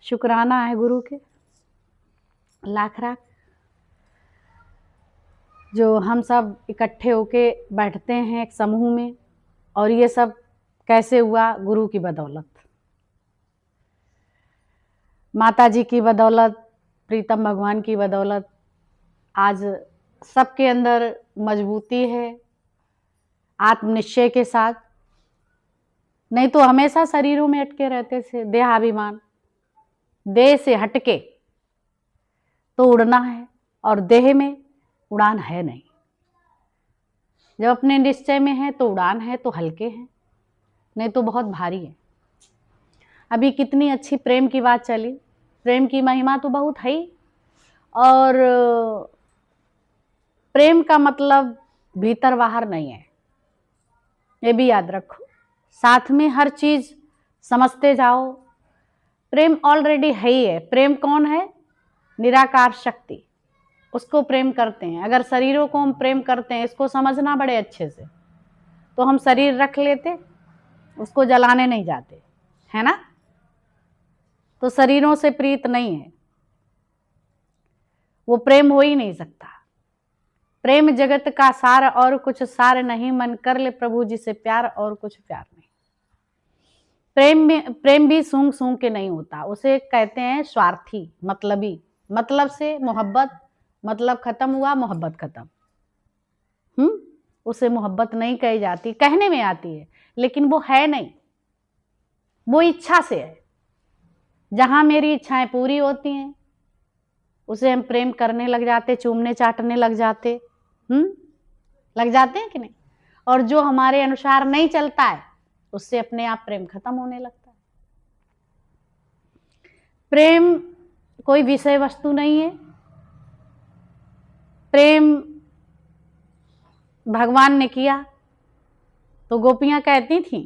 शुक्राना है गुरु के लाख लाख, जो हम सब इकट्ठे होके बैठते हैं एक समूह में, और ये सब कैसे हुआ? गुरु की बदौलत, माता जी की बदौलत, प्रीतम भगवान की बदौलत आज सबके अंदर मजबूती है, आत्मनिश्चय के साथ। नहीं तो हमेशा शरीरों में अटके रहते थे, देहाभिमान, देह से हटके तो उड़ना है, और देह में उड़ान है नहीं। जब अपने निश्चय में है तो उड़ान है, तो हल्के हैं, नहीं तो बहुत भारी है। अभी कितनी अच्छी प्रेम की बात चली, प्रेम की महिमा तो बहुत है ही, और प्रेम का मतलब भीतर बाहर नहीं है, ये भी याद रखो। साथ में हर चीज समझते जाओ, प्रेम ऑलरेडी है ही है। प्रेम कौन है? निराकार शक्ति, उसको प्रेम करते हैं। अगर शरीरों को हम प्रेम करते हैं, इसको समझना बड़े अच्छे से, तो हम शरीर रख लेते, उसको जलाने नहीं जाते, है ना? तो शरीरों से प्रीत नहीं है, वो प्रेम हो ही नहीं सकता। प्रेम जगत का सार, और कुछ सार नहीं, मन कर ले प्रभु जी से प्यार, और कुछ प्यार नहीं। प्रेम भी सूंघ सूंघ के नहीं होता, उसे कहते हैं स्वार्थी, मतलबी। मतलब से मोहब्बत, मतलब खत्म हुआ, मोहब्बत खत्म। उसे मोहब्बत नहीं कही जाती, कहने में आती है, लेकिन वो है नहीं, वो इच्छा से है। जहां मेरी इच्छाएं पूरी होती हैं, उसे हम प्रेम करने लग जाते, चूमने चाटने लग जाते, लग जाते हैं कि नहीं? और जो हमारे अनुसार नहीं चलता है, उससे अपने आप प्रेम खत्म होने लगता है। प्रेम कोई विषय वस्तु नहीं है। प्रेम भगवान ने किया तो गोपियां कहती थी,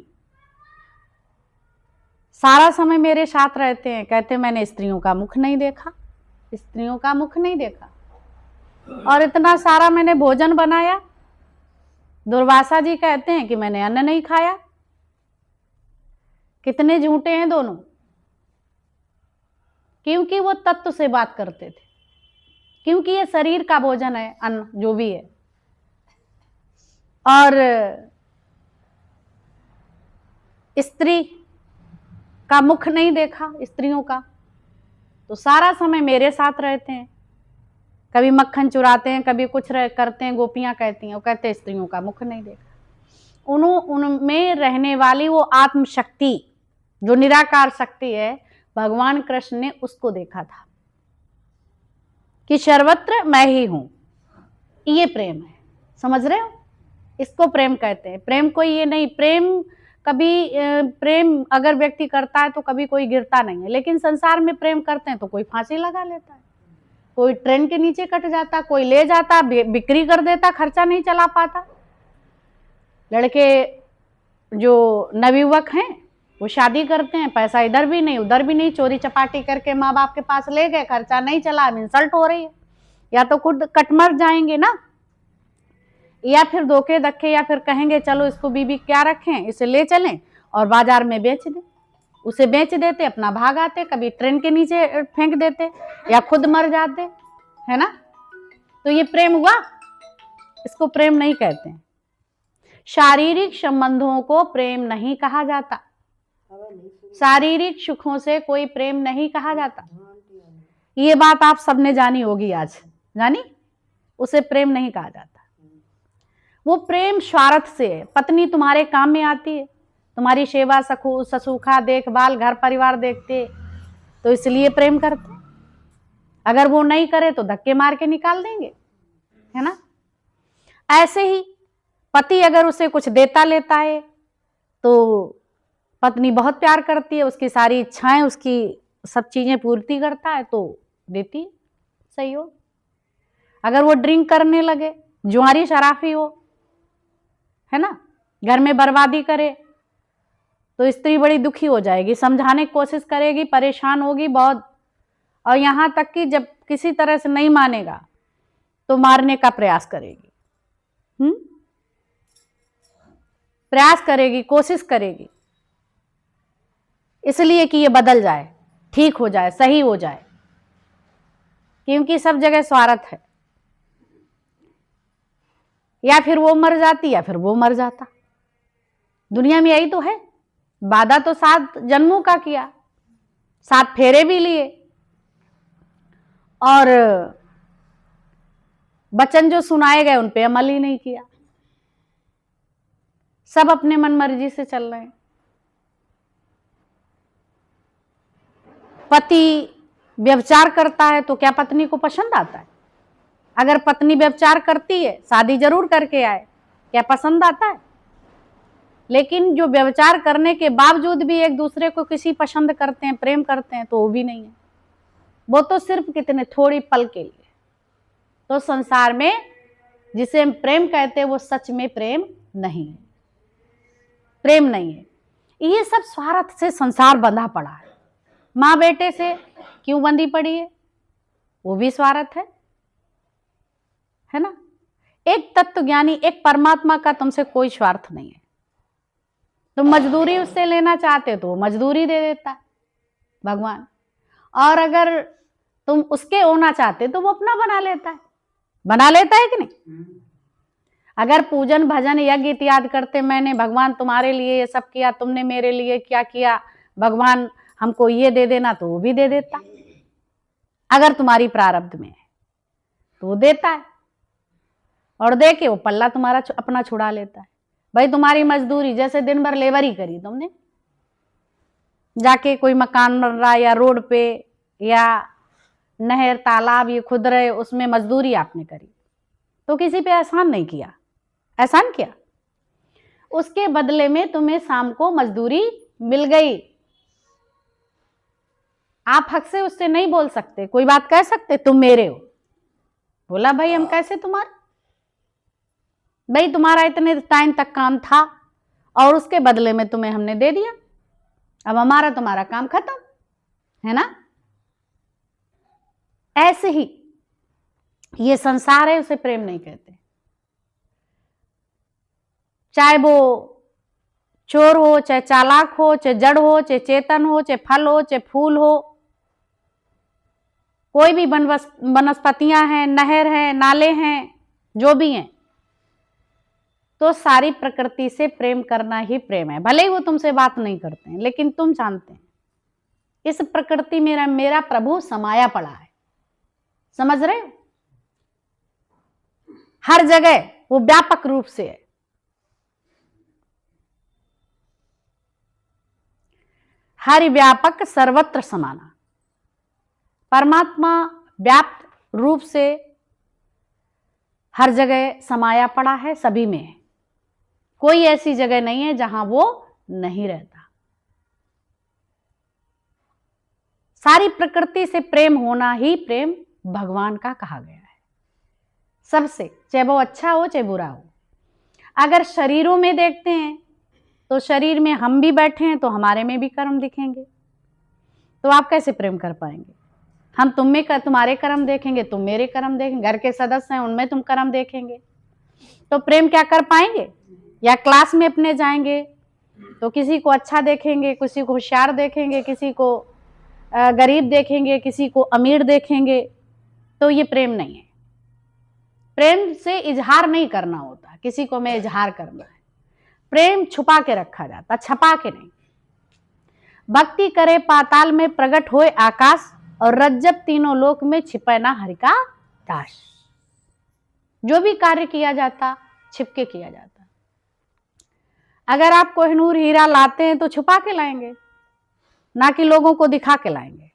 सारा समय मेरे साथ रहते हैं, कहते मैंने स्त्रियों का मुख नहीं देखा, स्त्रियों का मुख नहीं देखा, और इतना सारा मैंने भोजन बनाया। दुर्वासा जी कहते हैं कि मैंने अन्न नहीं खाया। कितने झूठे हैं दोनों, क्योंकि वो तत्व से बात करते थे, क्योंकि ये शरीर का भोजन है, अन्न जो भी है। और स्त्री का मुख नहीं देखा, स्त्रियों का, तो सारा समय मेरे साथ रहते हैं, कभी मक्खन चुराते हैं, कभी कुछ करते हैं। गोपियां कहती हैं, वो कहते हैं स्त्रियों का मुख नहीं देखा। उनमें रहने वाली वो आत्म शक्ति, जो निराकार शक्ति है, भगवान कृष्ण ने उसको देखा था कि सर्वत्र मैं ही हूं। ये प्रेम है, समझ रहे हो? इसको प्रेम कहते हैं। प्रेम कोई ये नहीं, प्रेम कभी प्रेम अगर व्यक्ति करता है तो कभी कोई गिरता नहीं है, लेकिन संसार में प्रेम करते हैं तो कोई फांसी लगा लेता है, कोई ट्रेन के नीचे कट जाता, कोई ले जाता, बिक्री कर देता, खर्चा नहीं चला पाता। लड़के जो नवयुवक हैं वो शादी करते हैं, पैसा इधर भी नहीं उधर भी नहीं, चोरी चपाटी करके माँ बाप के पास ले गए, खर्चा नहीं चला, इंसल्ट हो रही है, या तो खुद कट मर जाएंगे ना, या फिर धोखे धक्के, या फिर कहेंगे चलो इसको बीबी क्या रखें, इसे ले चलें और बाजार में बेच दें। उसे बेच देते, अपना भाग आते, कभी ट्रेन के नीचे फेंक देते, या खुद मर जाते, है ना? तो ये प्रेम हुआ? इसको प्रेम नहीं कहते हैं। शारीरिक संबंधों को प्रेम नहीं कहा जाता, शारीरिक सुखों से कोई प्रेम नहीं कहा जाता। ये बात आप सबने जानी होगी, आज जानी? उसे प्रेम नहीं कहा जाता। वो प्रेम स्वार्थ से है। पत्नी तुम्हारे काम में आती है, तुम्हारी सेवा ससुखा देखभाल घर परिवार देखते, तो इसलिए प्रेम करते। अगर वो नहीं करे तो धक्के मार के निकाल देंगे, है ना? ऐसे ही पति अगर उसे कुछ देता लेता है तो पत्नी बहुत प्यार करती है, उसकी सारी इच्छाएं, उसकी सब चीजें पूर्ति करता है तो देती है सहयोग। अगर वो ड्रिंक करने लगे, जुआरी शराफी हो, है ना, घर में बर्बादी करे, तो स्त्री बड़ी दुखी हो जाएगी, समझाने की कोशिश करेगी, परेशान होगी बहुत, और यहां तक कि जब किसी तरह से नहीं मानेगा तो मारने का प्रयास करेगी। प्रयास करेगी, कोशिश करेगी, इसलिए कि ये बदल जाए। ठीक हो जाए, सही हो जाए, क्योंकि सब जगह स्वार्थ है। या फिर वो मर जाती या फिर वो मर जाता। दुनिया में यही तो है। वादा तो 7 जन्मों का किया, 7 फेरे भी लिए, और वचन जो सुनाए गए उन पे अमल ही नहीं किया। सब अपने मन मर्जी से चल रहे हैं। पति व्यभिचार करता है तो क्या पत्नी को पसंद आता है? अगर पत्नी व्यभिचार करती है, शादी जरूर करके आए, क्या पसंद आता है? लेकिन जो व्यभिचार करने के बावजूद भी एक दूसरे को किसी पसंद करते हैं, प्रेम करते हैं, तो वो भी नहीं है। वो तो सिर्फ कितने थोड़ी पल के लिए। तो संसार में जिसे हम प्रेम कहते हैं वो सच में प्रेम नहीं है, प्रेम नहीं है। ये सब स्वार्थ से संसार बंधा पड़ा है। माँ बेटे से क्यों बंधी पड़ी है? वो भी स्वार्थ है ना। एक तत्व ज्ञानी, एक परमात्मा का तुमसे कोई स्वार्थ नहीं है। तुम मजदूरी उससे लेना चाहते हो तो वो मजदूरी दे देता है भगवान, और अगर तुम उसके होना चाहते तो वो अपना बना लेता है कि नहीं? अगर पूजन भजन यज्ञ इत्यादि करते, मैंने भगवान तुम्हारे लिए ये सब किया, तुमने मेरे लिए क्या किया, भगवान हमको ये दे देना, तो वो भी दे देता। अगर तुम्हारी प्रारब्ध में है तो वो देता है, और दे के वो पल्ला तुम्हारा अपना छुड़ा लेता है। भाई तुम्हारी मजदूरी, जैसे दिन भर लेबर ही करी तुमने, जाके कोई मकान बन रहा या रोड पे या नहर तालाब ये खुद रहे, उसमें मजदूरी आपने करी, तो किसी पे एहसान नहीं किया, एहसान किया, उसके बदले में तुम्हें शाम को मजदूरी मिल गई। आप हक से उससे नहीं बोल सकते, कोई बात कह सकते तुम मेरे हो? बोला भाई हम कैसे तुम्हारे? भाई तुम्हारा इतने टाइम तक काम था और उसके बदले में तुम्हें हमने दे दिया, अब हमारा तुम्हारा काम खत्म, है ना। ऐसे ही ये संसार है, उसे प्रेम नहीं कहते। चाहे वो चोर हो, चाहे चालाक हो, चाहे जड़ हो, चाहे चेतन हो, चाहे फल हो, चाहे फूल हो, कोई भी वनस्पतियां हैं, नहर हैं, नाले हैं, जो भी हैं, तो सारी प्रकृति से प्रेम करना ही प्रेम है। भले ही वो तुमसे बात नहीं करते हैं, लेकिन तुम जानते हैं इस प्रकृति में मेरा प्रभु समाया पड़ा है। समझ रहे हो? हर जगह वो व्यापक रूप से है। हरि व्यापक सर्वत्र समाना। परमात्मा व्याप्त रूप से हर जगह समाया पड़ा है, सभी में है। कोई ऐसी जगह नहीं है जहां वो नहीं रहता। सारी प्रकृति से प्रेम होना ही प्रेम भगवान का कहा गया है, सबसे, चाहे वो अच्छा हो चाहे बुरा हो। अगर शरीरों में देखते हैं तो शरीर में हम भी बैठे हैं तो हमारे में भी कर्म दिखेंगे, तो आप कैसे प्रेम कर पाएंगे? हम तुम में तुम्हारे कर्म देखेंगे, तुम मेरे कर्म देखेंगे, घर के सदस्य हैं उनमें तुम कर्म देखेंगे, तो प्रेम क्या कर पाएंगे? या क्लास में अपने जाएंगे तो किसी को अच्छा देखेंगे, किसी को होशियार देखेंगे, किसी को गरीब देखेंगे, किसी को अमीर देखेंगे, तो ये प्रेम नहीं है। प्रेम से इजहार नहीं करना होता, किसी को मैं इजहार करना है। प्रेम छुपा के रखा जाता, छपा के नहीं। भक्ति करे पाताल में प्रकट होए आकाश, और रज्जब तीनों लोक में छिपे ना हरि का दास। जो भी कार्य किया जाता छिपके किया जाता। अगर आप कोहिनूर हीरा लाते हैं तो छुपा के लाएंगे, ना कि लोगों को दिखा के लाएंगे,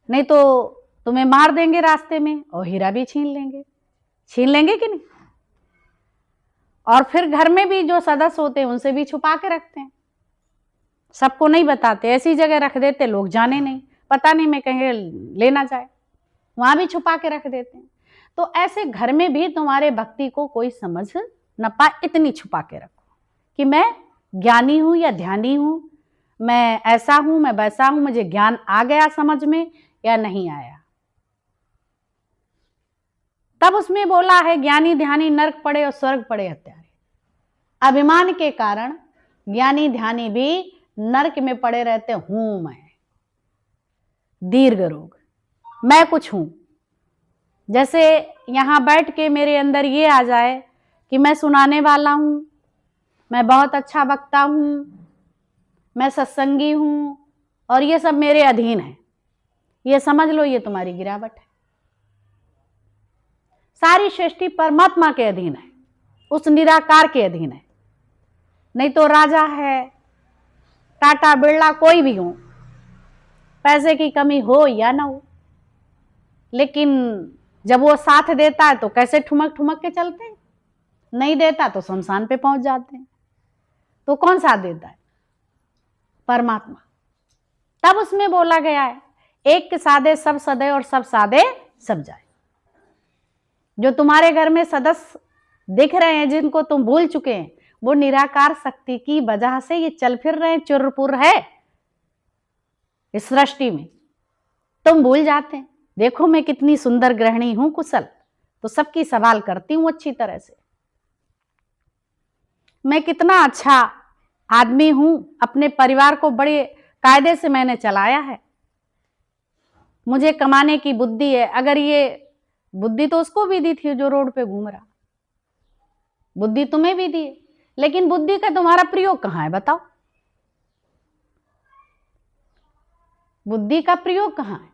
नहीं तो तुम्हें मार देंगे रास्ते में और हीरा भी छीन लेंगे कि नहीं। और फिर घर में भी जो सदस्य होते हैं उनसे भी छुपा के रखते हैं, सबको नहीं बताते, ऐसी जगह रख देते लोग जाने नहीं, पता नहीं मैं कहीं लेना जाए, वहां भी छुपा के रख देते हैं। तो ऐसे घर में भी तुम्हारे भक्ति को कोई समझ न पाए, इतनी छुपा के रखो कि मैं ज्ञानी हूं या ध्यानी हूं, मैं ऐसा हूं, मैं वैसा हूं, मुझे ज्ञान आ गया समझ में या नहीं आया। तब उसमें बोला है ज्ञानी ध्यानी नरक पड़े और स्वर्ग पड़े हत्यारे। अभिमान के कारण ज्ञानी ध्यानी भी नरक में पड़े रहते हूं मैं, दीर्घ रोग। मैं कुछ हूं, जैसे यहां बैठ के मेरे अंदर ये आ जाए कि मैं सुनाने वाला हूं, मैं बहुत अच्छा वक्ता हूं, मैं सत्संगी हूं और ये सब मेरे अधीन है, ये समझ लो ये तुम्हारी गिरावट है। सारी सृष्टि परमात्मा के अधीन है, उस निराकार के अधीन है। नहीं तो राजा है, टाटा बिरला कोई भी हो, पैसे की कमी हो या ना हो, लेकिन जब वो साथ देता है तो कैसे ठुमक ठुमक के चलते हैं, नहीं देता तो शमशान पे पहुंच जाते हैं। तो कौन साथ देता है? परमात्मा। तब उसमें बोला गया है, एक के सादे सब सदे और सब सादे सब जाए। जो तुम्हारे घर में सदस्य दिख रहे हैं, जिनको तुम भूल चुके हैं, वो निराकार शक्ति की वजह से ये चल फिर रहे हैं, चुरपुर है इस सृष्टि में। तुम भूल जाते हैं, देखो मैं कितनी सुंदर गृहिणी हूं, कुशल, तो सबकी सवाल करती हूं अच्छी तरह से। मैं कितना अच्छा आदमी हूं, अपने परिवार को बड़े कायदे से मैंने चलाया है, मुझे कमाने की बुद्धि है। अगर ये बुद्धि तो उसको भी दी थी जो रोड पे घूम रहा, बुद्धि तुम्हें भी दी है, लेकिन बुद्धि का तुम्हारा प्रयोग कहां है बताओ? बुद्धि का प्रयोग कहां है?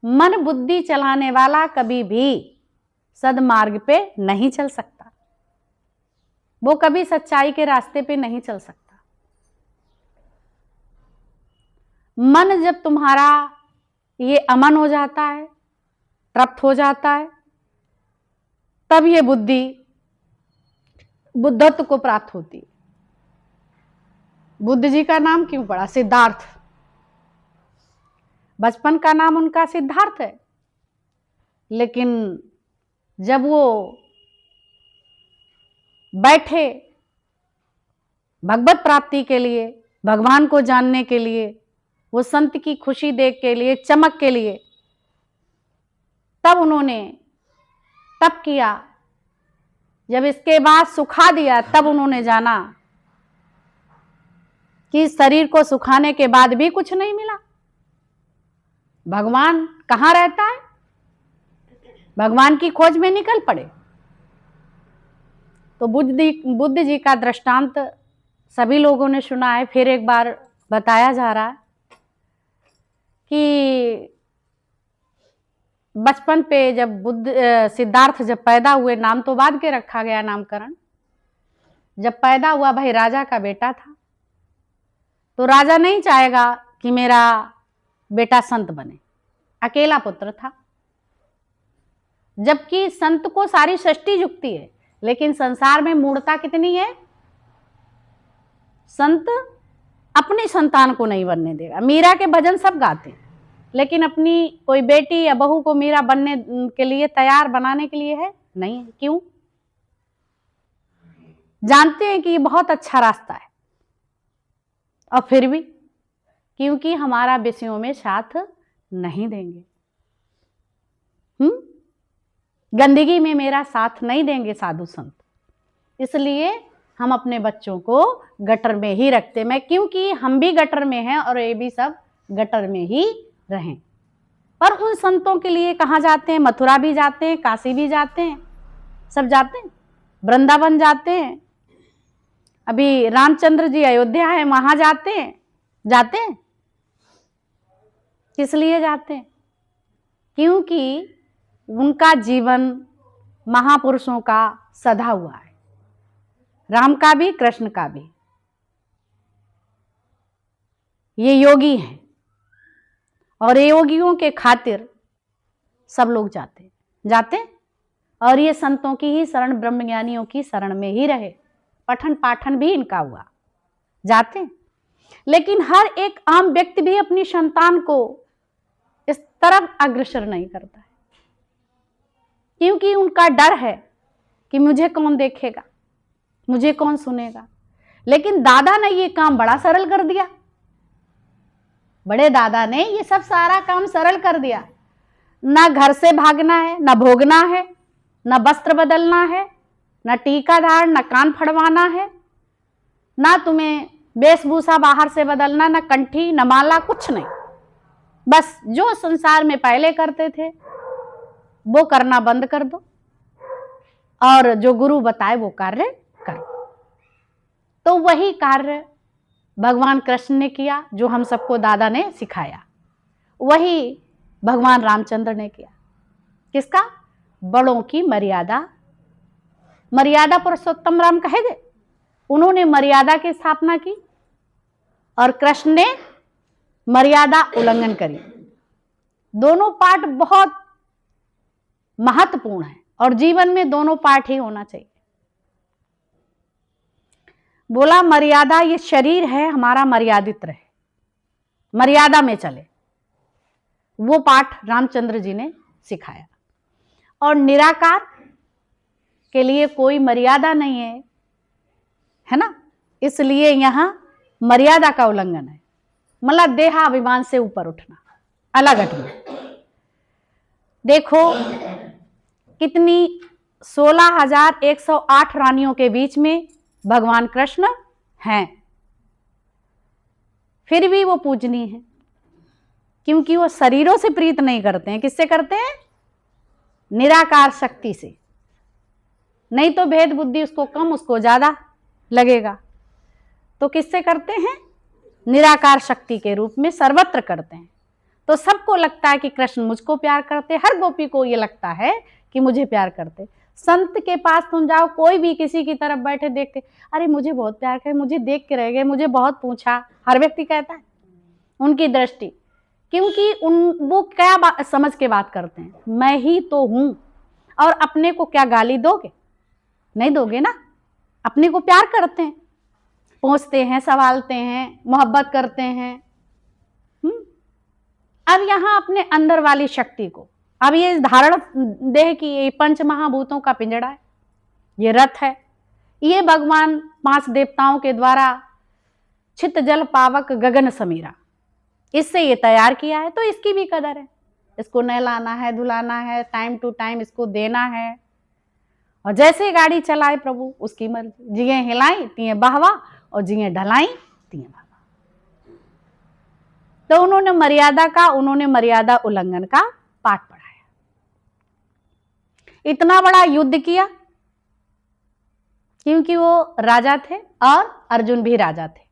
मन बुद्धि चलाने वाला कभी भी सदमार्ग पे नहीं चल सकता, वो कभी सच्चाई के रास्ते पे नहीं चल सकता। मन जब तुम्हारा ये अमन हो जाता है, तृप्त हो जाता है, तब ये बुद्धि बुद्धत्व को प्राप्त होती है। बुद्ध जी का नाम क्यों पड़ा? सिद्धार्थ। बचपन का नाम उनका सिद्धार्थ है, लेकिन जब वो बैठे भगवत प्राप्ति के लिए, भगवान को जानने के लिए, वो संत की खुशी देख के लिए, चमक के लिए, तब उन्होंने तप किया। जब इसके बाद सुखा दिया, तब उन्होंने जाना कि शरीर को सुखाने के बाद भी कुछ नहीं मिला। भगवान कहाँ रहता है? भगवान की खोज में निकल पड़े। तो बुद्ध जी का दृष्टांत सभी लोगों ने सुना है, फिर एक बार बताया जा रहा है कि बचपन पे जब सिद्धार्थ जब पैदा हुए, नाम तो बाद के रखा गया नामकरण, जब पैदा हुआ, भाई राजा का बेटा था, तो राजा नहीं चाहेगा कि मेरा बेटा संत बने, अकेला पुत्र था। जबकि संत को सारी सृष्टि झुकती है, लेकिन संसार में मूढ़ता कितनी है? संत अपनी संतान को नहीं बनने देगा। मीरा के भजन सब गाते हैं, लेकिन अपनी कोई बेटी या बहू को मीरा बनने के लिए तैयार बनाने के लिए है नहीं है। क्यों? जानते हैं कि ये बहुत अच्छा रास्ता है, और फिर भी क्योंकि हमारा विषयों में साथ नहीं देंगे, गंदगी में मेरा साथ नहीं देंगे साधु संत, इसलिए हम अपने बच्चों को गटर में ही रखते। मैं क्योंकि हम भी गटर में हैं और ये भी सब गटर में ही रहें। पर उन संतों के लिए कहाँ जाते हैं? मथुरा भी जाते हैं, काशी भी जाते हैं, सब जाते हैं, वृंदावन जाते हैं, अभी रामचंद्र जी अयोध्या है वहां जाते हैं। जाते हैं किस लिए जाते हैं? क्योंकि उनका जीवन महापुरुषों का सधा हुआ है, राम का भी, कृष्ण का भी। ये योगी हैं और ये योगियों के खातिर सब लोग जाते हैं और ये संतों की ही शरण, ब्रह्मज्ञानियों की शरण में ही रहे। पठन पाठन भी इनका हुआ, जाते हैं। लेकिन हर एक आम व्यक्ति भी अपनी संतान को इस तरफ अग्रसर नहीं करता है, क्योंकि उनका डर है कि मुझे कौन देखेगा, मुझे कौन सुनेगा। लेकिन दादा ने ये काम बड़ा सरल कर दिया, बड़े दादा ने ये सब सारा काम सरल कर दिया। ना घर से भागना है, ना भोगना है, ना वस्त्र बदलना है, ना टीका धारण, ना कान फड़वाना है, ना तुम्हें वेशभूषा बाहर से बदलना, ना कंठी, ना माला, कुछ नहीं। बस जो संसार में पहले करते थे वो करना बंद कर दो और जो गुरु बताए वो कार्य करो। तो वही कार्य भगवान कृष्ण ने किया जो हम सबको दादा ने सिखाया, वही भगवान रामचंद्र ने किया। किसका? बड़ों की मर्यादा। मर्यादा पुरुषोत्तम राम कहे गए, उन्होंने मर्यादा की स्थापना की और कृष्ण ने मर्यादा उल्लंघन करी। दोनों पाठ बहुत महत्वपूर्ण है और जीवन में दोनों पाठ ही होना चाहिए। बोला मर्यादा, ये शरीर है हमारा, मर्यादित रहे, मर्यादा में चले, वो पाठ रामचंद्र जी ने सिखाया। और निराकार के लिए कोई मर्यादा नहीं है ना, इसलिए यहां मर्यादा का उल्लंघन है, मतलब देहाभिमान से ऊपर उठना, अलग हटना। देखो कितनी 16,108 रानियों के बीच में भगवान कृष्ण हैं, फिर भी वो पूजनीय है, क्योंकि वो शरीरों से प्रीत नहीं करते हैं। किससे करते हैं? निराकार शक्ति से। नहीं तो भेद बुद्धि उसको कम उसको ज्यादा लगेगा। तो किससे करते हैं? निराकार शक्ति के रूप में सर्वत्र करते हैं। तो सबको लगता है कि कृष्ण मुझको प्यार करते, हर गोपी को ये लगता है कि मुझे प्यार करते। संत के पास तुम जाओ, कोई भी किसी की तरफ बैठे देख के, अरे मुझे बहुत प्यार करे, मुझे देख के रह गए, मुझे बहुत पूछा, हर व्यक्ति कहता है। उनकी दृष्टि, क्योंकि वो क्या समझ के बात करते हैं, मैं ही तो हूं, और अपने को क्या गाली दोगे? नहीं दोगे ना। अपने को प्यार करते हैं, पूछते हैं, सवालते हैं, मोहब्बत करते हैं। अब यहां अपने अंदर वाली शक्ति को, अब ये धारण देह की, ये पंच महाभूतों का पिंजड़ा है, ये रथ है, ये भगवान 5 देवताओं के द्वारा चित जल पावक गगन समीरा, इससे ये तैयार किया है। तो इसकी भी कदर है, इसको नहलाना है, धुलाना है, टाइम टू टाइम इसको देना है। और जैसे गाड़ी चलाए प्रभु उसकी मर्जी, जिये हिलाई तिये बहवा और जिये ढलाई तिये बहवा। तो उन्होंने मर्यादा उल्लंघन का पाठ पढ़ाया। इतना बड़ा युद्ध किया क्योंकि वो राजा थे और अर्जुन भी राजा थे।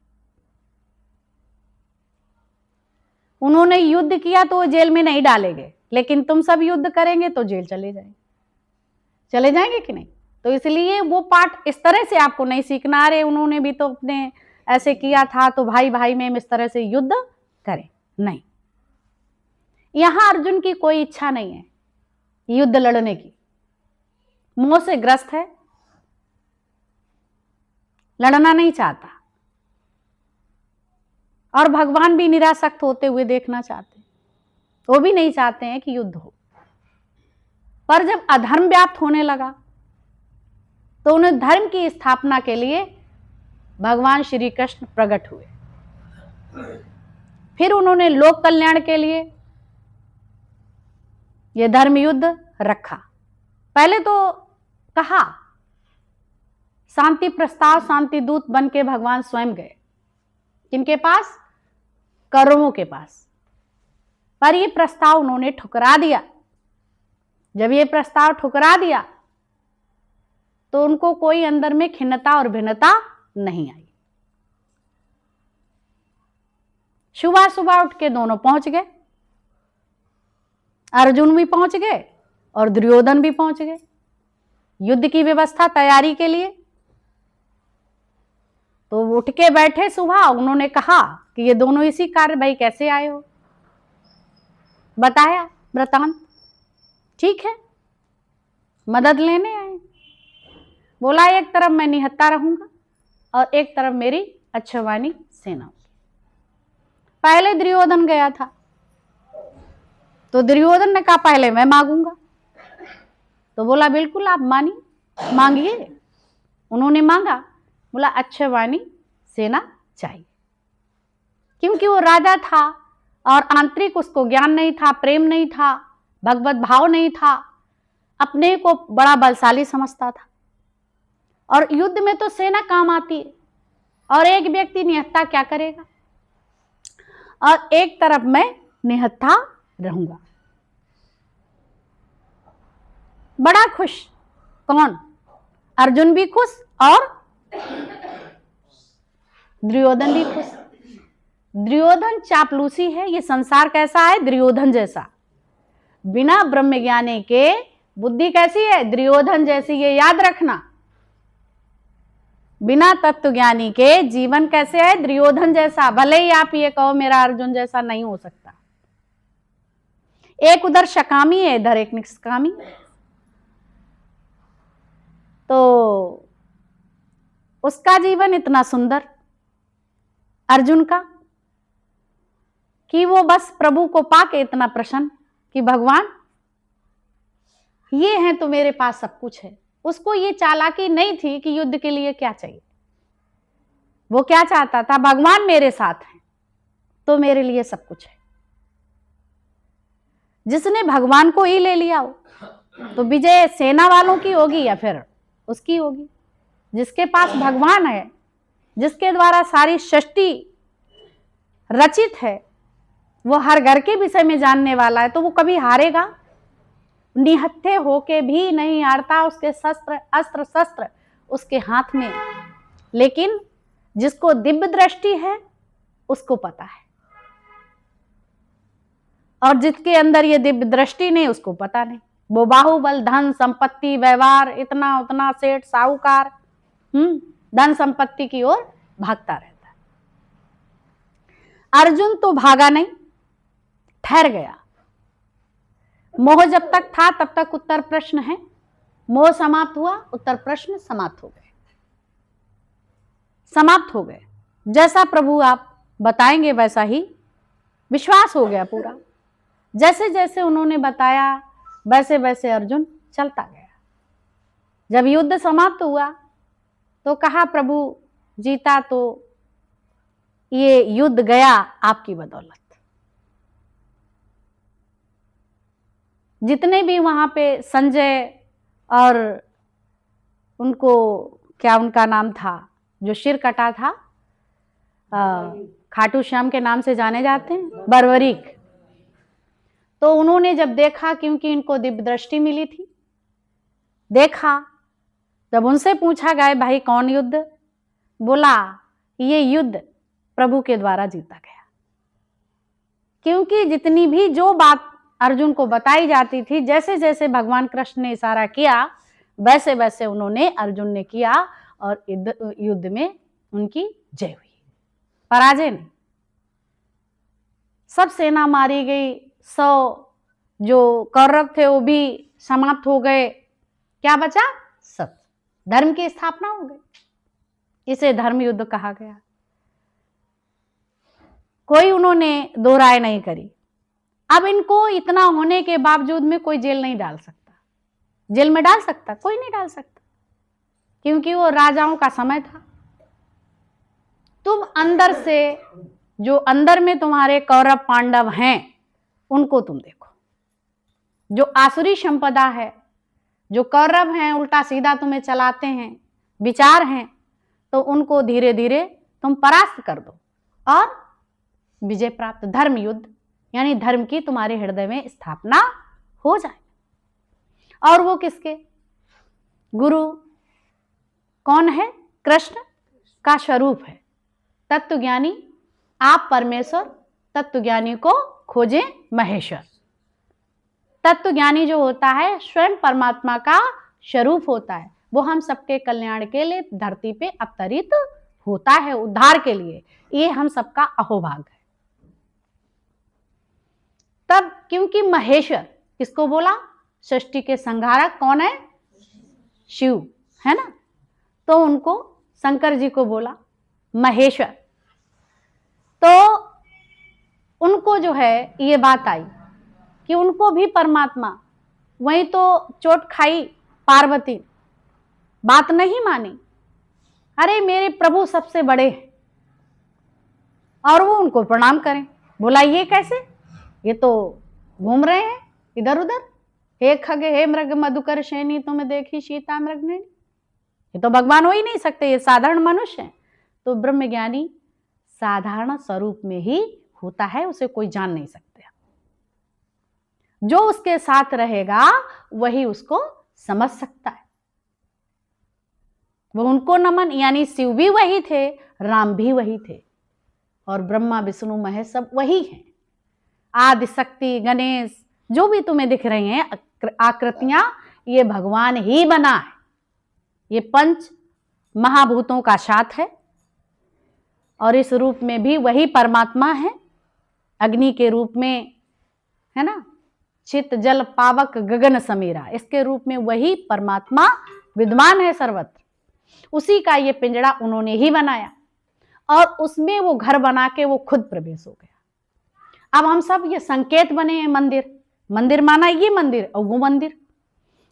उन्होंने युद्ध किया तो वो जेल में नहीं डाले गए, लेकिन तुम सब युद्ध करेंगे तो जेल चले जाएंगे कि नहीं? तो इसलिए वो पाठ इस तरह से आपको नहीं सीखना, अरे उन्होंने भी तो अपने ऐसे किया था तो भाई भाई में इस तरह से युद्ध करें, नहीं। यहां अर्जुन की कोई इच्छा नहीं है युद्ध लड़ने की, मोह से ग्रस्त है, लड़ना नहीं चाहता, और भगवान भी निरासक्त होते हुए देखना चाहते हैं, वो भी नहीं चाहते हैं कि युद्ध हो। पर जब अधर्म व्याप्त होने लगा तो उन्हें धर्म की स्थापना के लिए भगवान श्री कृष्ण प्रकट हुए। फिर उन्होंने लोक कल्याण के लिए यह धर्म युद्ध रखा। पहले तो कहा शांति प्रस्ताव, शांति दूत बन के भगवान स्वयं गए, किनके पास? कौरवों के पास। पर यह प्रस्ताव उन्होंने ठुकरा दिया। जब ये प्रस्ताव ठुकरा दिया तो उनको कोई अंदर में खिन्नता और भिन्नता नहीं आई। सुबह सुबह उठ के दोनों पहुंच गए, अर्जुन भी पहुंच गए और दुर्योधन भी पहुंच गए युद्ध की व्यवस्था तैयारी के लिए। तो उठ के बैठे सुबह, उन्होंने कहा कि ये दोनों इसी कार्य, भाई कैसे आए हो? बताया वृतांत। ठीक है, मदद लेने आए। बोला एक तरफ मैं निहत्था रहूंगा और एक तरफ मेरी अक्षवानी सेना होगी। पहले दुर्योधन गया था तो दुर्योधन ने कहा पहले मैं मांगूंगा। तो बोला बिल्कुल आप मांगिए। उन्होंने मांगा, बोला अक्षवानी सेना चाहिए, क्योंकि वो राजा था और आंतरिक उसको ज्ञान नहीं था, प्रेम नहीं था, भगवत भाव नहीं था, अपने को बड़ा बलशाली समझता था। और युद्ध में तो सेना काम आती है, और एक व्यक्ति निहत्था क्या करेगा? और एक तरफ मैं निहत्था रहूंगा। बड़ा खुश। कौन? अर्जुन भी खुश और दुर्योधन भी खुश। दुर्योधन चापलूसी है। ये संसार कैसा है? दुर्योधन जैसा। बिना ब्रह्म ज्ञानी के बुद्धि कैसी है? दुर्योधन जैसी। ये याद रखना। बिना तत्व ज्ञानी के जीवन कैसे है? दुर्योधन जैसा। भले ही आप ये कहो मेरा अर्जुन जैसा नहीं हो सकता। एक उधर सकामी है, इधर एक निष्कामी। तो उसका जीवन इतना सुंदर अर्जुन का कि वो बस प्रभु को पाके इतना प्रसन्न कि भगवान ये हैं तो मेरे पास सब कुछ है। उसको ये चालाकी नहीं थी कि युद्ध के लिए क्या चाहिए। वो क्या चाहता था? भगवान मेरे साथ हैं तो मेरे लिए सब कुछ है। जिसने भगवान को ही ले लिया हो तो विजय सेना वालों की होगी या फिर उसकी होगी। जिसके पास भगवान है, जिसके द्वारा सारी सृष्टि रचित है, वो हर घर के विषय में जानने वाला है, तो वो कभी हारेगा? निहत्थे होके भी नहीं हारता। उसके अस्त्र शस्त्र उसके हाथ में। लेकिन जिसको दिव्य दृष्टि है उसको पता है, और जिसके अंदर ये दिव्य दृष्टि नहीं उसको पता नहीं। वो बाहुबल, धन संपत्ति, व्यवहार, इतना उतना, सेठ साहूकार, धन संपत्ति की ओर भागता रहता है। अर्जुन तो भागा नहीं, ठहर गया। मोह जब तक था तब तक उत्तर प्रश्न है। मोह समाप्त हुआ, उत्तर प्रश्न समाप्त हो गए। समाप्त हो गए। जैसा प्रभु आप बताएंगे वैसा ही विश्वास हो गया पूरा। जैसे जैसे उन्होंने बताया वैसे वैसे अर्जुन चलता गया। जब युद्ध समाप्त हुआ तो कहा प्रभु जीता तो ये युद्ध गया आपकी बदौलत। जितने भी वहां पे संजय और उनको क्या उनका नाम था जो सिर कटा था, खाटू श्याम के नाम से जाने जाते हैं, बर्बरीक। तो उन्होंने जब देखा, क्योंकि इनको दिव्य दृष्टि मिली थी, देखा, जब उनसे पूछा गया भाई कौन युद्ध, बोला ये युद्ध प्रभु के द्वारा जीता गया। क्योंकि जितनी भी जो बात अर्जुन को बताई जाती थी, जैसे जैसे भगवान कृष्ण ने इशारा किया वैसे वैसे उन्होंने अर्जुन ने किया और युद्ध में उनकी जय हुई, पराजय नहीं। सब सेना मारी गई, 100 जो कौरव थे वो भी समाप्त हो गए। क्या बचा? सत्य, धर्म की स्थापना हो गई। इसे धर्म युद्ध कहा गया। कोई उन्होंने दो राय नहीं करी। अब इनको इतना होने के बावजूद में कोई जेल नहीं डाल सकता। जेल में डाल सकता? कोई नहीं डाल सकता, क्योंकि वो राजाओं का समय था। तुम अंदर से, जो अंदर में तुम्हारे कौरव पांडव हैं उनको तुम देखो। जो आसुरी संपदा है, जो कौरव हैं, उल्टा सीधा तुम्हें चलाते हैं, विचार हैं, तो उनको धीरे धीरे तुम परास्त कर दो और विजय प्राप्त, धर्म युद्ध यानी धर्म की तुम्हारे हृदय में स्थापना हो जाए। और वो किसके? गुरु कौन है? कृष्ण का स्वरूप है। तत्वज्ञानी, आप परमेश्वर, तत्वज्ञानी को खोजें महेश्वर। तत्वज्ञानी जो होता है स्वयं परमात्मा का स्वरूप होता है। वो हम सबके कल्याण के लिए धरती पे अवतरित होता है, उद्धार के लिए। ये हम सबका अहोभाग है। तब क्योंकि महेश्वर किसको बोला? सृष्टि के संहारक कौन है? शिव, है ना। तो उनको शंकर जी को बोला महेश्वर। तो उनको जो है ये बात आई कि उनको भी परमात्मा, वही तो चोट खाई पार्वती, बात नहीं मानी। अरे मेरे प्रभु सबसे बड़े हैं, और वो उनको प्रणाम करें। बोला ये कैसे? ये तो घूम रहे हैं इधर उधर। हे खगे हे मृग मधुकर श्रेणी तुम्हें देखी सीता मृग ने। ये तो भगवान हो ही नहीं सकते, ये साधारण मनुष्य हैं। तो ब्रह्मज्ञानी साधारण स्वरूप में ही होता है, उसे कोई जान नहीं सकते। जो उसके साथ रहेगा वही उसको समझ सकता है। वो उनको नमन, यानी शिव भी वही थे, राम भी वही थे, और ब्रह्मा विष्णु महेश सब वही हैं। आदि शक्ति, गणेश, जो भी तुम्हें दिख रही हैं आकृतियां, ये भगवान ही बना है। ये पंच महाभूतों का साथ है, और इस रूप में भी वही परमात्मा है। अग्नि के रूप में, है ना, चित जल पावक गगन समीरा, इसके रूप में वही परमात्मा विद्यमान है सर्वत्र। उसी का ये पिंजड़ा उन्होंने ही बनाया, और उसमें वो घर बना के वो खुद प्रवेश हो गया। अब हम सब ये संकेत बने हैं, मंदिर, मंदिर माना ये मंदिर और वो मंदिर,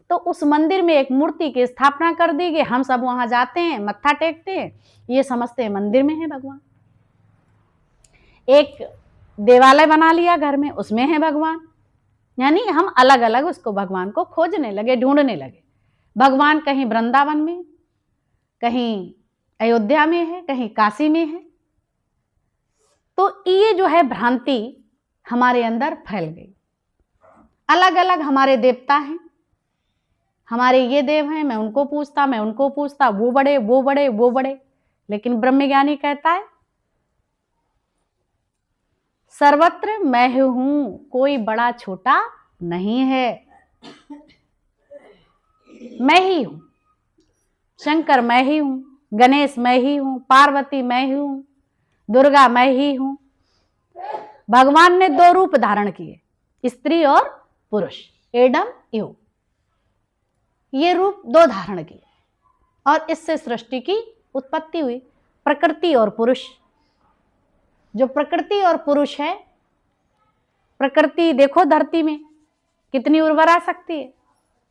तो उस मंदिर में एक मूर्ति की स्थापना कर दी गई। हम सब वहां जाते हैं, मत्था टेकते हैं, ये समझते हैं मंदिर में है भगवान। एक देवालय बना लिया घर में, उसमें है भगवान, यानी हम अलग अलग उसको भगवान को खोजने लगे, ढूंढने लगे। भगवान कहीं वृंदावन में, कहीं अयोध्या में है, कहीं काशी में है। तो ये जो है भ्रांति हमारे अंदर फैल गई। अलग अलग हमारे देवता हैं, हमारे ये देव हैं, मैं उनको पूछता, मैं उनको पूछता, वो बड़े वो बड़े वो बड़े। लेकिन ब्रह्मज्ञानी कहता है सर्वत्र मैं हूं, कोई बड़ा छोटा नहीं है, मैं ही हूं। शंकर मैं ही हूं, गणेश मैं ही हूं, पार्वती मैं ही हूं, दुर्गा मैं ही हूं। भगवान ने दो रूप धारण किए, स्त्री और पुरुष, एडम ईव, ये रूप दो धारण किए, और इससे सृष्टि की उत्पत्ति हुई। प्रकृति और पुरुष, जो प्रकृति और पुरुष है, प्रकृति देखो धरती में कितनी उर्वरा शक्ति है,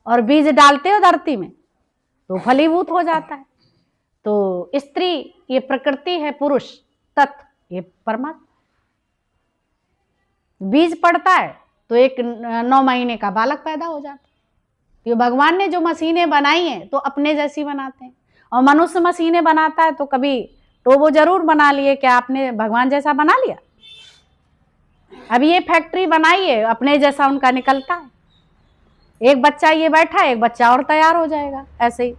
और बीज डालते हो धरती में तो फलीभूत हो जाता है। तो स्त्री ये प्रकृति है, पुरुष तत्व ये परमात्मा। बीज पड़ता है तो एक 9 महीने का बालक पैदा हो जाता है। ये भगवान ने जो मशीनें बनाई हैं तो अपने जैसी बनाते हैं, और मनुष्य मशीनें बनाता है तो कभी तो वो जरूर बना लिए, क्या आपने भगवान जैसा बना लिया? अब ये फैक्ट्री बनाई है, अपने जैसा उनका निकलता है। एक बच्चा ये बैठा है, एक बच्चा और तैयार हो जाएगा। ऐसे ही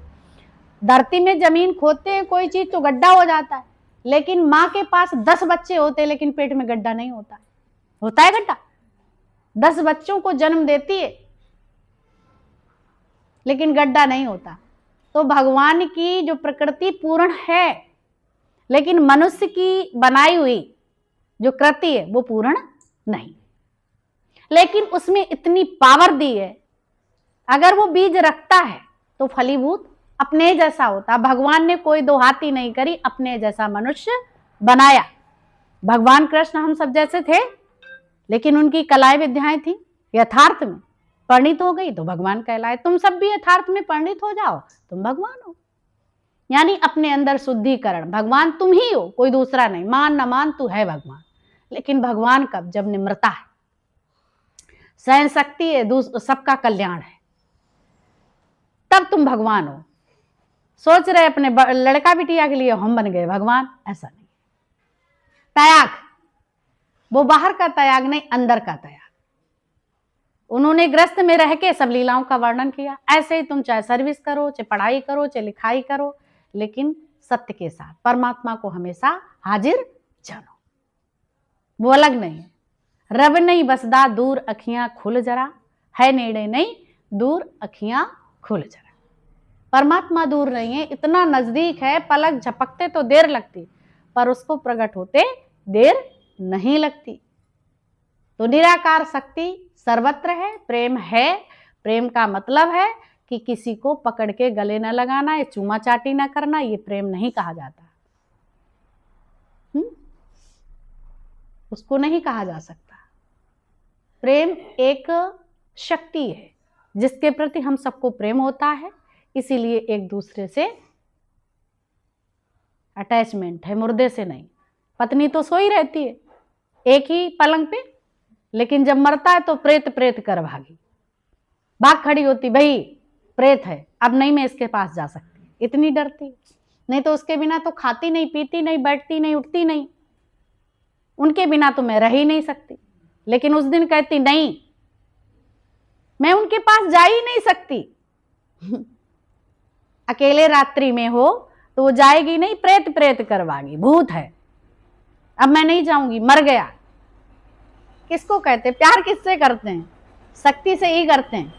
धरती में जमीन खोदते हैं कोई चीज तो गड्ढा हो जाता है, लेकिन माँ के पास 10 बच्चे होते हैं लेकिन पेट में गड्ढा नहीं होता है। होता है गड्ढा? 10 बच्चों को जन्म देती है लेकिन गड्ढा नहीं होता। तो भगवान की जो प्रकृति पूर्ण है, लेकिन मनुष्य की बनाई हुई जो कृति है वो पूर्ण नहीं, लेकिन उसमें इतनी पावर दी है, अगर वो बीज रखता है तो फलीभूत अपने जैसा होता। भगवान ने कोई दो हाथी नहीं करी, अपने जैसा मनुष्य बनाया। भगवान कृष्ण हम सब जैसे थे, लेकिन उनकी कलाएं विद्याएं थी, यथार्थ में परिणित हो गई तो भगवान कहलाए। तुम सब भी यथार्थ में परिणित हो जाओ, तुम भगवान हो। यानी अपने अंदर शुद्धिकरण, भगवान तुम ही हो, कोई दूसरा नहीं। मान न मान, तू है भगवान। लेकिन भगवान कब? जब निम्रता है, सहन शक्ति है, सबका कल्याण है, तब तुम भगवान हो। सोच रहे अपने लड़का बिटिया के लिए हम बन गए भगवान, ऐसा नहीं। त्याग, वो बाहर का त्याग नहीं, अंदर का त्याग। उन्होंने गृहस्थ में रह के सब लीलाओं का वर्णन किया। ऐसे ही तुम चाहे सर्विस करो, चाहे पढ़ाई करो, चाहे लिखाई करो, लेकिन सत्य के साथ परमात्मा को हमेशा हाजिर जानो। वो अलग नहीं है। रब नहीं बसदा दूर अखियां खुल जरा, है नेड़े नहीं दूर अखियां खुल जरा। परमात्मा दूर नहीं है, इतना नजदीक है, पलक झपकते तो देर लगती, पर उसको प्रकट होते देर नहीं लगती। तो निराकार शक्ति सर्वत्र है, प्रेम है। प्रेम का मतलब है कि किसी को पकड़ के गले न लगाना, ये चूमा चाटी न करना, ये प्रेम नहीं कहा जाता। उसको नहीं कहा जा सकता। प्रेम एक शक्ति है जिसके प्रति हम सबको प्रेम होता है, इसीलिए एक दूसरे से अटैचमेंट है, मुर्दे से नहीं। पत्नी तो सोई रहती है एक ही पलंग पे, लेकिन जब मरता है तो प्रेत प्रेत कर भागी, भाग खड़ी होती, भाई प्रेत है, अब नहीं मैं इसके पास जा सकती, इतनी डरती। नहीं तो उसके बिना तो खाती नहीं, पीती नहीं, बैठती नहीं, उठती नहीं, उनके बिना तो मैं रह ही नहीं सकती। लेकिन उस दिन कहती नहीं, मैं उनके पास जा ही नहीं सकती। अकेले रात्रि में हो तो वो जाएगी नहीं, प्रेत प्रेत करवागी, भूत है, अब मैं नहीं जाऊंगी, मर गया। किसको कहते? प्यार किससे करते हैं? शक्ति से ही करते हैं।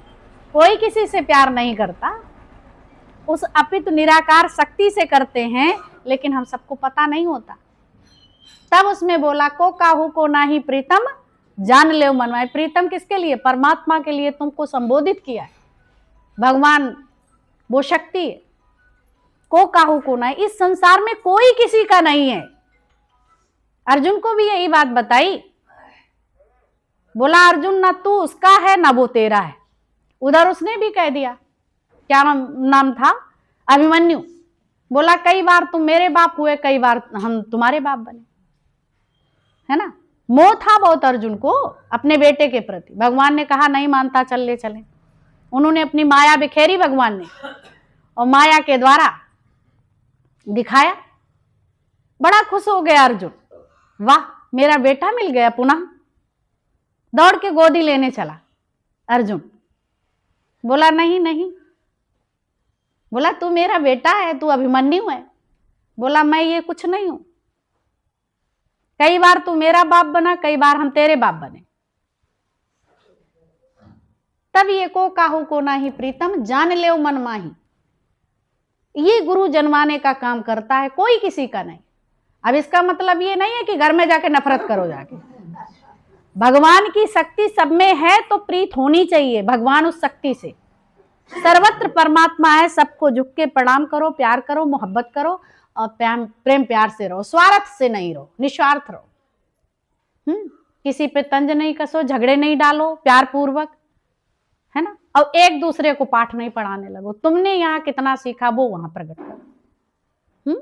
कोई किसी से प्यार नहीं करता, उस अपितु निराकार शक्ति से करते हैं, लेकिन हम सबको पता नहीं होता। तब उसमें बोला को काहू को नाही प्रीतम जान ले मनवाए। प्रीतम किसके लिए? परमात्मा के लिए तुमको संबोधित किया है। भगवान वो शक्ति है। को काहू को ना, इस संसार में कोई किसी का नहीं है। अर्जुन को भी यही बात बताई। बोला अर्जुन ना तू उसका है ना वो तेरा है। उधर उसने भी कह दिया, क्या नाम था? अभिमन्यु। बोला कई बार तुम मेरे बाप हुए, कई बार हम तुम्हारे बाप बने, है ना। मोह था बहुत अर्जुन को अपने बेटे के प्रति। भगवान ने कहा नहीं मानता, चल ले चले। उन्होंने अपनी माया बिखेरी भगवान ने, और माया के द्वारा दिखाया। बड़ा खुश हो गया अर्जुन, वाह मेरा बेटा मिल गया पुनः। दौड़ के गोदी लेने चला अर्जुन। बोला नहीं नहीं, बोला तू मेरा बेटा है, तू अभिमन्यु है। बोला मैं ये कुछ नहीं हूं, कई बार तू मेरा बाप बना, कई बार हम तेरे बाप बने। तब ये को काहू को नाही प्रीतम जान ले मन माही। ये गुरु जन्माने का काम करता है, कोई किसी का नहीं। अब इसका मतलब ये नहीं है कि घर में जाके नफरत करो जाके। भगवान की शक्ति सब में है तो प्रीत होनी चाहिए भगवान उस शक्ति से। सर्वत्र परमात्मा है, सबको झुक के प्रणाम करो, प्यार करो, मोहब्बत करो, और प्रेम प्यार से रहो, स्वार्थ से नहीं रहो, निस्वार्थ रहो। किसी पे तंज नहीं कसो, झगड़े नहीं डालो, प्यार पूर्वक, है ना। और एक दूसरे को पाठ नहीं पढ़ाने लगो। तुमने यहाँ कितना सीखा वो वहां प्रकट करो।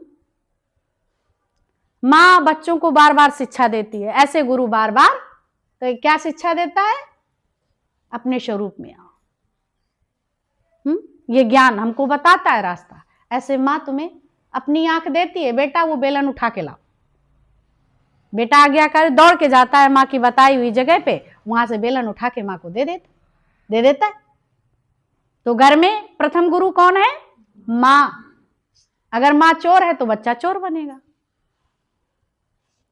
माँ बच्चों को बार बार शिक्षा देती है, ऐसे गुरु बार बार तो क्या शिक्षा देता है? अपने स्वरूप में आओ। ये ज्ञान हमको बताता है रास्ता। ऐसे माँ तुम्हें अपनी आंख देती है, बेटा वो बेलन उठा के लाओ। बेटा आज्ञाकारी दौड़ के जाता है माँ की बताई हुई जगह पे, वहां से बेलन उठा के माँ को दे देता है। तो घर में प्रथम गुरु कौन है? माँ। अगर माँ चोर है तो बच्चा चोर बनेगा।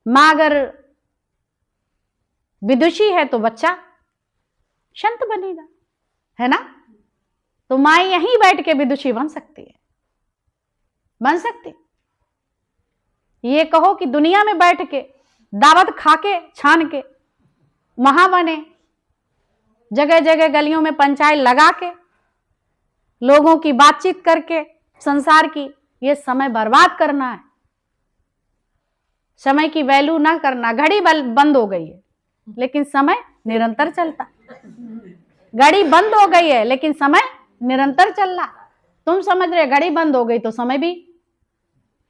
माँ अगर विदुषी है तो बच्चा संत बनेगा, है ना। तो माँ यहीं बैठ के विदुषी बन सकती है, बन सकती। ये कहो कि दुनिया में बैठ के दावत खा के छान के वहां बने, जगह जगह गलियों में पंचायत लगा के लोगों की बातचीत करके संसार की, ये समय बर्बाद करना है। समय की वैल्यू ना करना। घड़ी बंद हो गई है लेकिन समय निरंतर चलता। घड़ी बंद हो गई है लेकिन समय निरंतर चल रहा। तुम समझ रहे घड़ी बंद हो गई तो समय भी,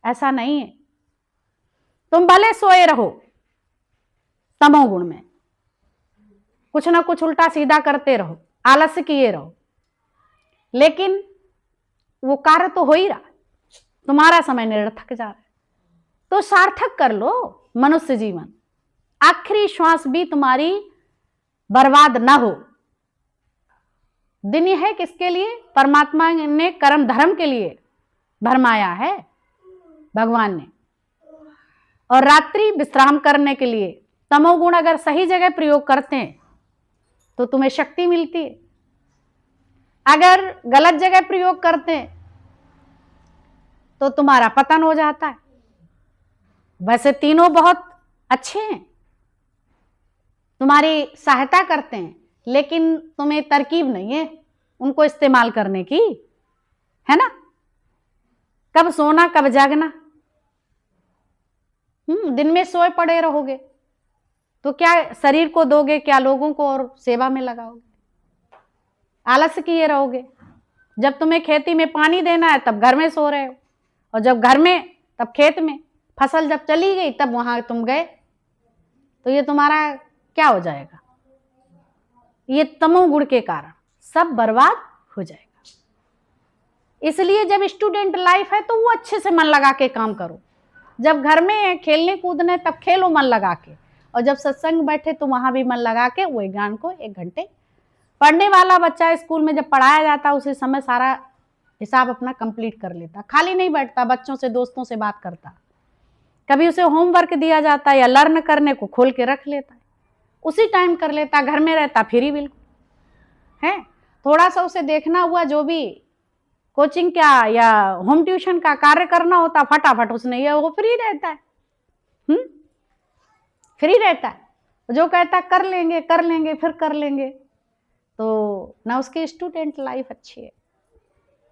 ऐसा नहीं है। तुम भले सोए रहो तमोगुण में, कुछ ना कुछ उल्टा सीधा करते रहो, आलस्य किए रहो, लेकिन वो कार्य तो हो ही रहा, तुम्हारा समय निरर्थक जा रहा है। तो सार्थक कर लो मनुष्य जीवन। आखिरी श्वास भी तुम्हारी बर्बाद ना हो। दिन है किसके लिए? परमात्मा ने कर्म धर्म के लिए भरमाया है भगवान ने, और रात्रि विश्राम करने के लिए। तमोगुण अगर सही जगह प्रयोग करते हैं तो तुम्हें शक्ति मिलती है, अगर गलत जगह प्रयोग करते हैं तो तुम्हारा पतन हो जाता है। वैसे तीनों बहुत अच्छे हैं, तुम्हारी सहायता करते हैं, लेकिन तुम्हें तरकीब नहीं है उनको इस्तेमाल करने की, है ना। कब सोना कब जागना। दिन में सोए पड़े रहोगे तो क्या शरीर को दोगे, क्या लोगों को और सेवा में लगाओगे। आलस्य किए रहोगे। जब तुम्हें खेती में पानी देना है तब घर में सो रहे हो, और जब घर में तब खेत में। फसल जब चली गई तब वहां तुम गए, तो ये तुम्हारा क्या हो जाएगा? ये तमोगुण के कारण सब बर्बाद हो जाएगा। इसलिए जब स्टूडेंट लाइफ है तो वो अच्छे से मन लगा के काम करो। जब घर में है खेलने कूदने तब खेलो मन लगा के, और जब सत्संग बैठे तो वहां भी मन लगा के वो ज्ञान को 1 घंटे पढ़ने वाला बच्चा स्कूल में जब पढ़ाया जाता उसी समय सारा हिसाब अपना कंप्लीट कर लेता, खाली नहीं बैठता, बच्चों से दोस्तों से बात करता। कभी उसे होमवर्क दिया जाता या लर्न करने को खोल के रख लेता, उसी टाइम कर लेता, घर में रहता फ्री बिल्कुल है। थोड़ा सा उसे देखना हुआ, जो भी कोचिंग क्या या होम ट्यूशन का कार्य करना होता, फटाफट उसने ये वो फ्री रहता है, फ्री रहता है। जो कहता कर लेंगे फिर कर लेंगे, तो ना उसकी स्टूडेंट लाइफ अच्छी है,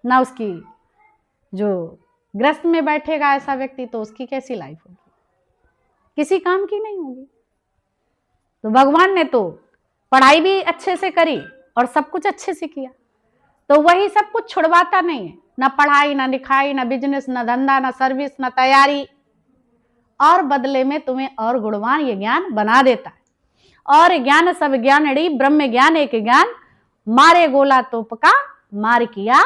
ना उसकी जो ग्रस्त में बैठेगा ऐसा व्यक्ति, तो उसकी कैसी लाइफ होगी, किसी काम की नहीं होगी। तो भगवान ने तो पढ़ाई भी अच्छे से करी और सब कुछ अच्छे से किया, तो वही सब कुछ छुड़वाता नहीं है, ना पढ़ाई ना लिखाई ना बिजनेस ना धंधा ना सर्विस ना तैयारी, और बदले में तुम्हें और गुणवान ये ज्ञान बना देता है। और ज्ञान सब ज्ञानड़ी ब्रह्म ज्ञान एक ज्ञान, मारे गोला तोप का मार किया